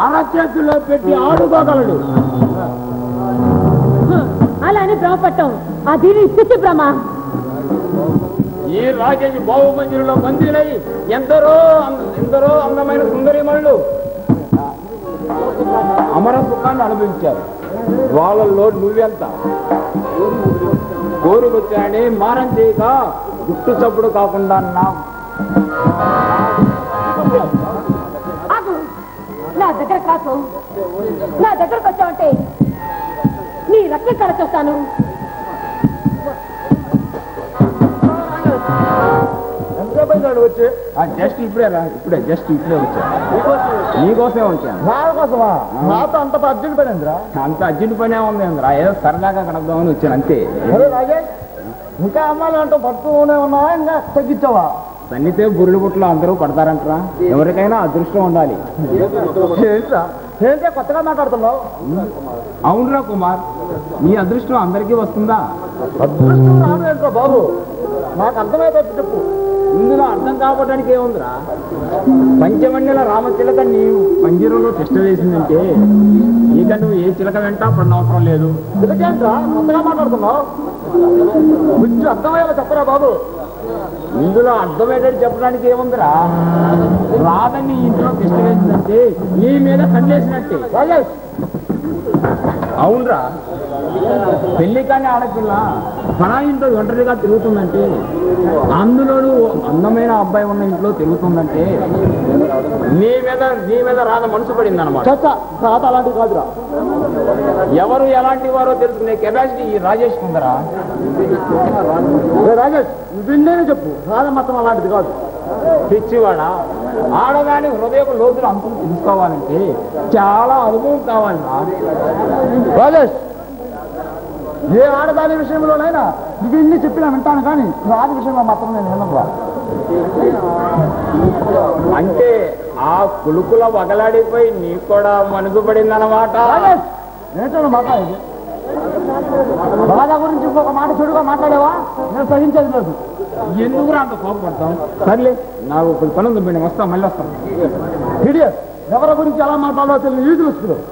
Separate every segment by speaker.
Speaker 1: అరచేతిలో పెట్టి ఆడుకోగలడు.
Speaker 2: అలా అని భ్రమపట్టం అది పిచ్చి భ్రమ.
Speaker 1: ఈ రాజేష్ బాహుమందిలో మందిరై ఎందరో అందమైన సుందరిమణులు అమర సుఖాన్ని అనుభవించారు. వాళ్ళల్లో నువ్వెంత కోరుకొచ్చాడని మారం చేయక గుట్టు చప్పుడు కాకుండా
Speaker 2: నా దగ్గర కాకు, నా దగ్గరకు వచ్చావంటే నీ రక్తం కడచేస్తాను.
Speaker 1: వచ్చి జస్ట్ ఇప్పుడే వచ్చా. నీకోసమే వచ్చాను.
Speaker 3: కోసమా? నాతో అంత అర్జెంట్ పని అందిరా?
Speaker 1: అంత అర్జెంట్ పనే ఉంది అందరా, ఏదో సరదాగా కడదామని వచ్చాను అంతే.
Speaker 3: రాజేష్, ఇంకా అమ్మాయిలు అంటూ పడుతూనే ఉన్నావా, ఇంకా తగ్గించావా?
Speaker 1: తన్నితే బుర్రెలు పుట్లు అందరూ పడతారంటరా. ఎవరికైనా అదృష్టం ఉండాలి.
Speaker 3: ఏంటో కొత్తగా మాట్లాడుతున్నావు?
Speaker 1: అవునరా కుమార్, నీ అదృష్టం అందరికీ వస్తుందా?
Speaker 3: అదృష్టం రాదేంట్రా బాబు, నాకు అర్థమైతే చెప్పు.
Speaker 1: ఇందులో అర్థం కావడానికి ఏముందిరా? పంచమణ్యుల రామచిలక నీ పంజరంలో తిష్ట వేసిందంటే ఇక నువ్వు ఏ చిలక వెంట పడినవసరం లేదు.
Speaker 3: ఇదకేంట్రా కొత్తగా మాట్లాడుతున్నావు? కొంచెం అర్థమయ్యేలా చెప్పరా బాబు.
Speaker 1: ఇందులో అర్థమయ్యేటట్టు చెప్పడానికి ఏముందిరా? రాదని ఇంట్లో తిష్ట వేసిందంటే నీ మీద కన్నేసినట్టే.
Speaker 3: రాజేష్,
Speaker 1: అవునరా, పెళ్లి కానీ ఆడపిల్ల పనా ఇంట్లో ఒంటరిగా తిరుగుతుందంటే, అందులోనూ అందమైన అబ్బాయి ఉన్న ఇంట్లో తిరుగుతుందంటే నీ మీద రాధ మనసు పడింది అన్నమాట.
Speaker 3: రాత అలాంటివి కాదురా.
Speaker 1: ఎవరు ఎలాంటి వారో తెలుసుకునే కెపాసిటీ ఈ రాజేష్ ఉందరా.
Speaker 3: రాజేష్, విన్నేనే చెప్పు, రాధ మొత్తం అలాంటిది కాదు.
Speaker 1: పిచ్చివాడా, ఆడదాని హృదయపు లోతులు అంతులు తెలుసుకోవాలంటే చాలా అనుభవం కావాలరా.
Speaker 3: రాజేష్, ఏ ఆడదాని విషయంలోనైనా నువ్వు ఇన్ని చెప్పినా వింటాను, కానీ రాజు విషయంలో మాత్రం నేను వినను.
Speaker 1: అంటే ఆ కులుకుల వగలాడిపోయి నీకు కూడా మనసు పడిందన్నమాట.
Speaker 3: ఏంటో మాట ఇది? రాజా గురించి ఇంకొక మాట చెడుగా మాట్లాడేవా? నేను సహించేది లేదు.
Speaker 1: ఎందుకు అంత కోపడతాం? సర్లే, నాకు ఇప్పుడు పని ఉంది, నేను వస్తాను, మళ్ళీ వస్తాను.
Speaker 3: ఇడియట్, ఎవరి గురించి ఎలా మాట్లాడాలో తెలియదు ఈ తెలుసుకున్నావు.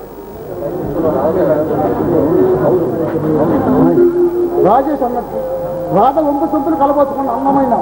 Speaker 3: రాజేష్ అన్నట్టు రాధ వంపు సొంతులు కలబోతుకున్న అందమైన